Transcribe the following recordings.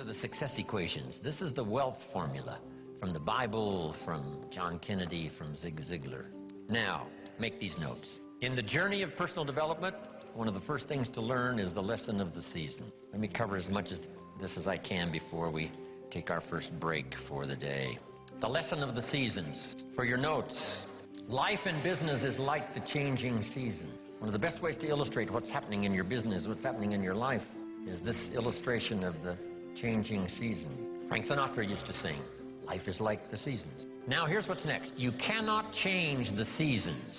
to the success equations. This is the wealth formula from the Bible, from John Kennedy, from Zig Ziglar. Now, make these notes. In the journey of personal development, one of the first things to learn is the lesson of the season. Let me cover as much of this as I can before we take our first break for the day. The lesson of the seasons. For your notes, life and business is like the changing season. One of the best ways to illustrate what's happening in your business, what's happening in your life, is this illustration of the changing season. Frank Sinatra used to sing, life is like the seasons. Now here's what's next. You cannot change the seasons.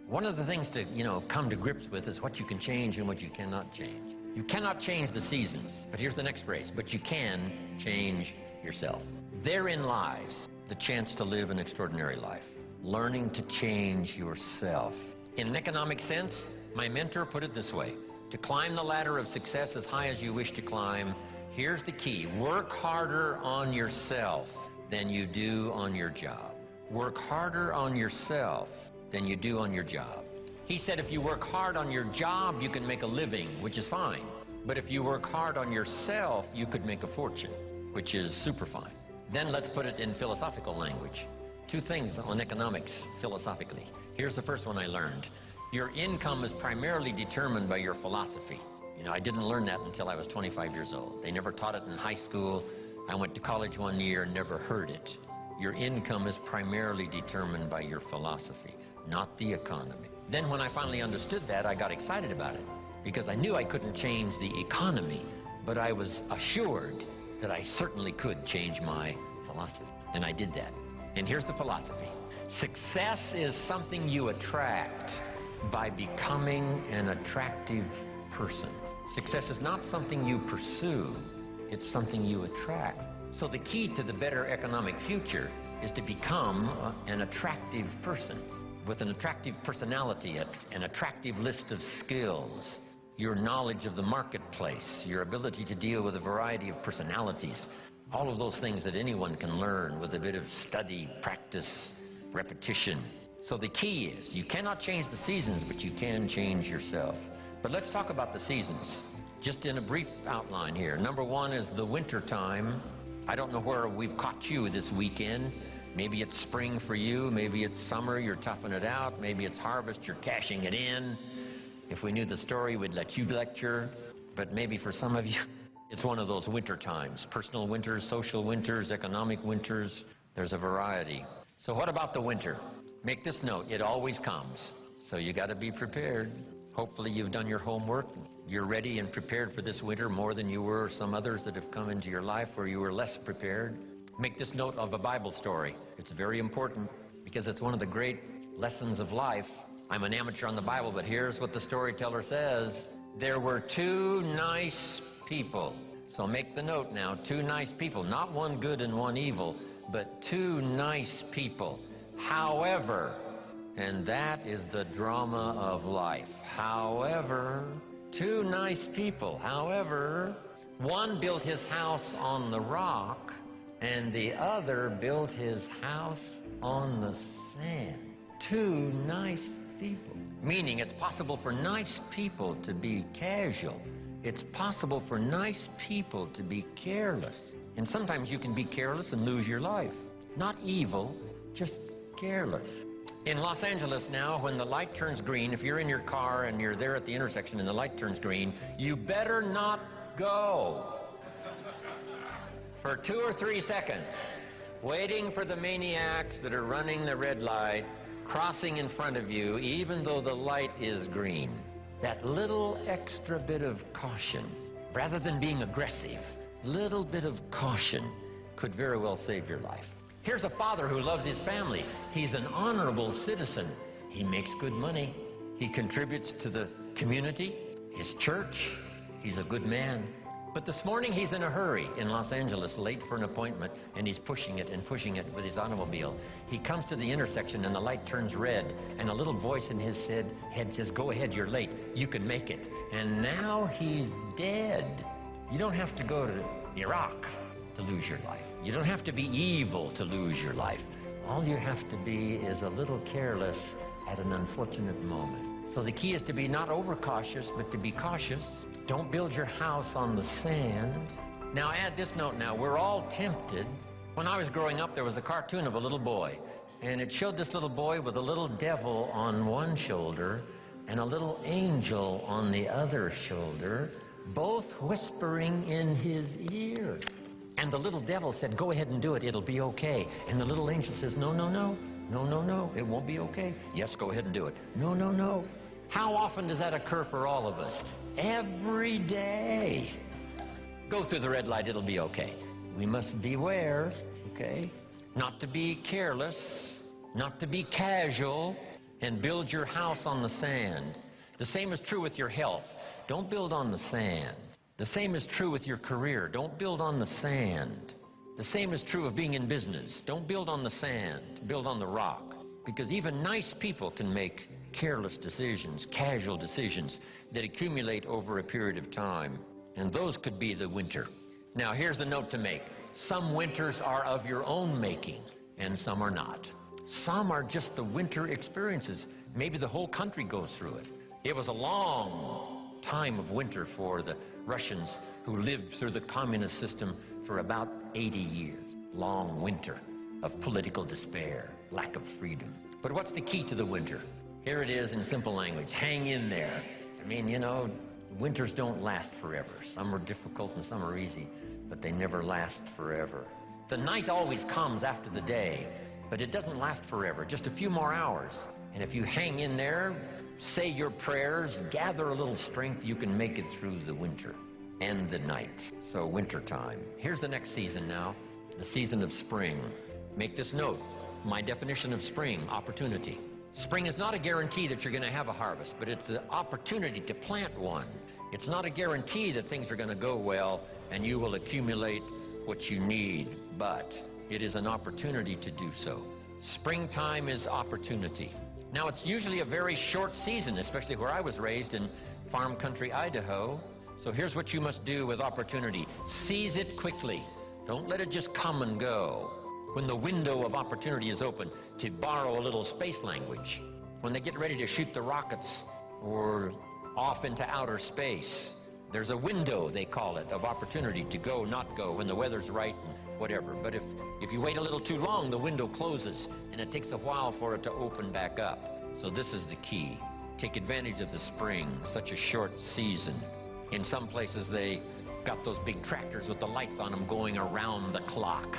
One of the things to, come to grips with is what you can change and what you cannot change. You cannot change the seasons, but here's the next phrase, but you can change yourself. Therein lies the chance to live an extraordinary life. Learning to change yourself. In an economic sense, my mentor put it this way. To climb the ladder of success as high as you wish to climb, here's the key. Work harder on yourself than you do on your job. Work harder on yourself than you do on your job. He said if you work hard on your job, you can make a living, which is fine. But if you work hard on yourself, you could make a fortune, which is super fine. Then let's put it in philosophical language. Two things on economics philosophically. Here's the first one I learned. Your income is primarily determined by your philosophy. I didn't learn that until I was 25 years old. They never taught it in high school. I went to college one year and never heard it. Your income is primarily determined by your philosophy, not the economy. Then when I finally understood that, I got excited about it because I knew I couldn't change the economy, but I was assured that I certainly could change my philosophy, and I did that. And here's the philosophy. Success is something you attract by becoming an attractive person. Success is not something you pursue, it's something you attract. So the key to the better economic future is to become an attractive person with an attractive personality, an attractive list of skills, your knowledge of the marketplace, your ability to deal with a variety of personalities, all of those things that anyone can learn with a bit of study, practice, repetition. So the key is, you cannot change the seasons, but you can change yourself. But let's talk about the seasons, just in a brief outline here. Number one is the winter time. I don't know where we've caught you this weekend. Maybe it's spring for you, maybe it's summer, you're toughing it out, maybe it's harvest, you're cashing it in. If we knew the story, we'd let you lecture, but maybe for some of you, it's one of those winter times. Personal winters, social winters, economic winters, there's a variety. So what about the winter? Make this note, it always comes, so you got to be prepared. Hopefully you've done your homework. You're ready and prepared for this winter more than you were some others that have come into your life where you were less prepared. Make this note of a Bible story. It's very important because it's one of the great lessons of life. I'm an amateur on the Bible, but here's what the storyteller says. There were two nice people. So make the note now, two nice people. Not one good and one evil, but two nice people. However, and that is the drama of life. However, two nice people. However, one built his house on the rock, and the other built his house on the sand. Two nice people. Meaning it's possible for nice people to be casual. It's possible for nice people to be careless. And sometimes you can be careless and lose your life. Not evil, just careless. In Los Angeles now, when the light turns green, if you're in your car and you're there at the intersection and the light turns green, you better not go for 2 or 3 seconds, waiting for the maniacs that are running the red light, crossing in front of you, even though the light is green. That little extra bit of caution, rather than being aggressive, little bit of caution could very well save your life. Here's a father who loves his family. He's an honorable citizen. He makes good money. He contributes to the community, his church. He's a good man. But this morning he's in a hurry in Los Angeles, late for an appointment, and he's pushing it with his automobile. He comes to the intersection and the light turns red, and a little voice in his head says, "Go ahead, you're late. You can make it." And now he's dead. You don't have to go to Iraq to lose your life. You don't have to be evil to lose your life. All you have to be is a little careless at an unfortunate moment. So the key is to be not overcautious, but to be cautious. Don't build your house on the sand. Now add this note now. We're all tempted. When I was growing up, there was a cartoon of a little boy, and it showed this little boy with a little devil on one shoulder and a little angel on the other shoulder, both whispering in his ear. And the little devil said, "Go ahead and do it, it'll be okay." And the little angel says, "No, no, no, no, no, no, it won't be okay." "Yes, go ahead and do it." "No, no, no." How often does that occur for all of us? Every day. Go through the red light, it'll be okay. We must beware, okay? Not to be careless, not to be casual, and build your house on the sand. The same is true with your health. Don't build on the sand. The same is true with your career. Don't build on the sand. The same is true of being in business. Don't build on the sand. Build on the rock. Because even nice people can make careless decisions, casual decisions that accumulate over a period of time. And those could be the winter. Now here's the note to make. Some winters are of your own making, and some are not. Some are just the winter experiences. Maybe the whole country goes through it. It was a long time of winter for the Russians who lived through the communist system for about 80 years. Long winter of political despair, lack of freedom. But what's the key to the winter? Here it is in simple language. Hang in there. I mean, you know, winters don't last forever. Some are difficult and some are easy, but they never last forever. The night always comes after the day, but it doesn't last forever, just a few more hours. And if you hang in there, say your prayers, gather a little strength, you can make it through the winter and the night. So winter time. Here's the next season now, the season of spring. Make this note. My definition of spring, opportunity. Spring is not a guarantee that you're going to have a harvest, but it's the opportunity to plant one. It's not a guarantee that things are going to go well and you will accumulate what you need, but it is an opportunity to do so. Springtime is opportunity. Now, it's usually a very short season, especially where I was raised in farm country, Idaho. So here's what you must do with opportunity. Seize it quickly. Don't let it just come and go. When the window of opportunity is open, to borrow a little space language, when they get ready to shoot the rockets or off into outer space, there's a window, they call it, of opportunity to go, not go, when the weather's right and whatever. But if you wait a little too long, the window closes, and it takes a while for it to open back up. So this is the key. Take advantage of the spring, such a short season. In some places, they got those big tractors with the lights on them going around the clock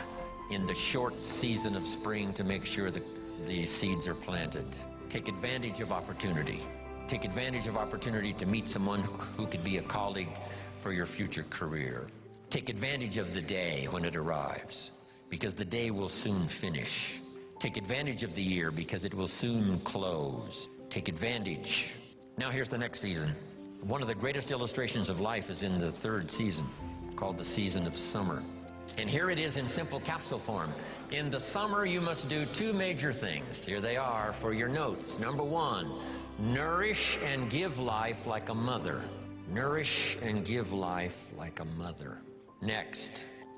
in the short season of spring to make sure that the seeds are planted. Take advantage of opportunity. Take advantage of opportunity to meet someone who could be a colleague for your future career. Take advantage of the day when it arrives, because the day will soon finish. Take advantage of the year, because it will soon close. Take advantage. Now here's the next season. One of the greatest illustrations of life is in the third season, called the season of summer. And here it is in simple capsule form. In the summer, you must do two major things. Here they are for your notes. Number one, nourish and give life like a mother. Nourish and give life like a mother. Next,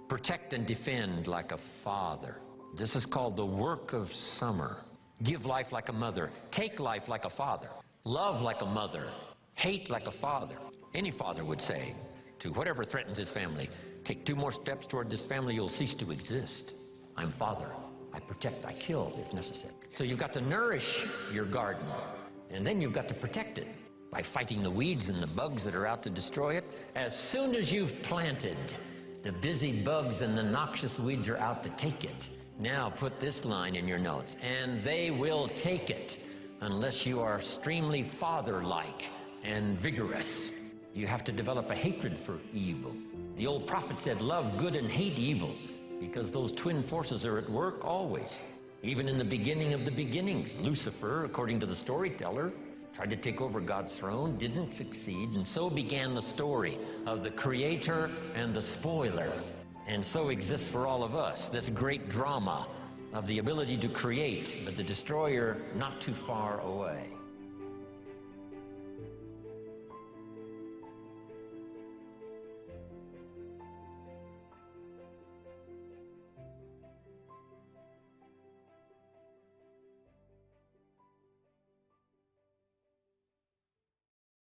protect and defend like a father. This is called the work of summer. Give life like a mother. Take life like a father. Love like a mother. Hate like a father. Any father would say to whatever threatens his family, take two more steps toward this family, you'll cease to exist. I'm father. I protect, I kill if necessary. So you've got to nourish your garden, and then you've got to protect it by fighting the weeds and the bugs that are out to destroy it. As soon as you've planted, the busy bugs and the noxious weeds are out to take it. Now put this line in your notes, and they will take it unless you are extremely father-like and vigorous. You have to develop a hatred for evil. The old prophet said, love good and hate evil, because those twin forces are at work always. Even in the beginning of the beginnings, Lucifer, according to the storyteller, tried to take over God's throne, didn't succeed, and so began the story of the creator and the spoiler. And so exists for all of us this great drama of the ability to create, but the destroyer not too far away.